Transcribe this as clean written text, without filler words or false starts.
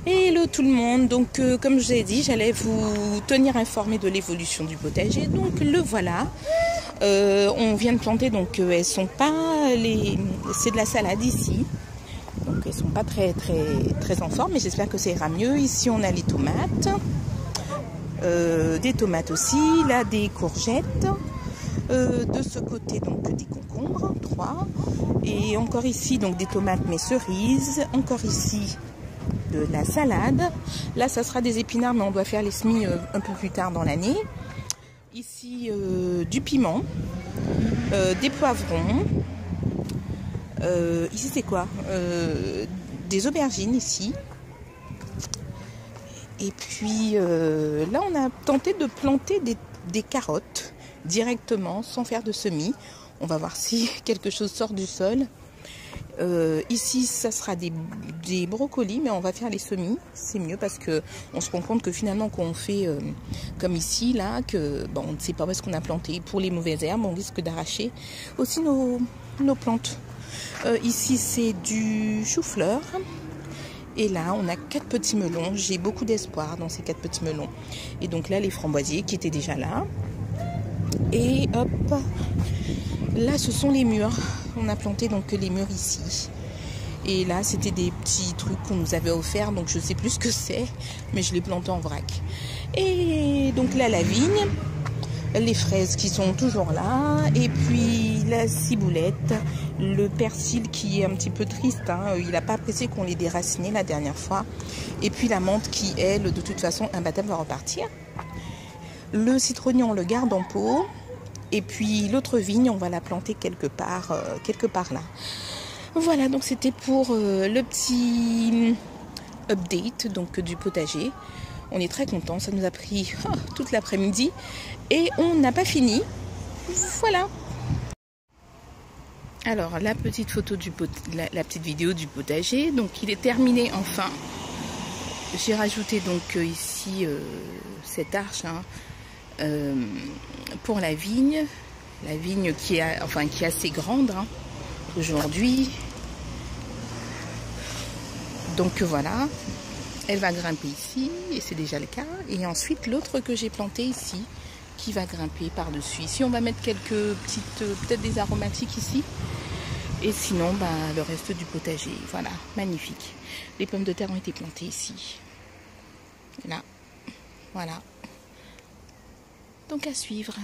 Hello tout le monde, donc comme je vous ai dit, j'allais vous tenir informé de l'évolution du potager, donc le voilà. On vient de planter, donc elles sont pas c'est de la salade ici, donc elles sont pas très en forme, mais j'espère que ça ira mieux. Ici on a les tomates, des tomates aussi, là des courgettes, de ce côté donc des concombres, 3, et encore ici donc des tomates mais cerises, encore ici de la salade. Là ça sera des épinards, mais on doit faire les semis un peu plus tard dans l'année. Ici du piment, des poivrons, ici c'est quoi, des aubergines ici. Et puis là on a tenté de planter des carottes directement sans faire de semis. On va voir si quelque chose sort du sol. Ici ça sera des brocolis, mais on va faire les semis, c'est mieux parce que on se rend compte que finalement quand on fait comme ici là, que bon, on ne sait pas où est-ce qu'on a planté. Pour les mauvaises herbes on risque d'arracher aussi nos plantes. Ici c'est du chou-fleur, et là on a 4 petits melons. J'ai beaucoup d'espoir dans ces 4 petits melons. Et donc là les framboisiers qui étaient déjà là, et hop là ce sont les mûres. On a planté donc les mûres ici. Et là, c'était des petits trucs qu'on nous avait offerts, donc je sais plus ce que c'est, mais je les plante en vrac. Et donc là, la vigne, les fraises qui sont toujours là, et puis la ciboulette, le persil qui est un petit peu triste, hein, il n'a pas apprécié qu'on les déracinait la dernière fois, et puis la menthe qui, elle, de toute façon, imbattable, va repartir. Le citronnier, on le garde en pot. Et puis l'autre vigne, on va la planter quelque part là. Voilà, donc c'était pour le petit update donc du potager. On est très contents, ça nous a pris toute l'après-midi et on n'a pas fini. Voilà. Alors la petite photo la petite vidéo du potager, donc il est terminé enfin. J'ai rajouté donc ici cette arche, hein, pour la vigne qui est assez grande, hein, aujourd'hui. Donc voilà, elle va grimper ici et c'est déjà le cas. Et ensuite l'autre que j'ai planté ici qui va grimper par dessus. Ici on va mettre quelques petites, peut-être des aromatiques ici. Et sinon le reste du potager, voilà, magnifique. Les pommes de terre ont été plantées ici. Là, voilà. Donc à suivre.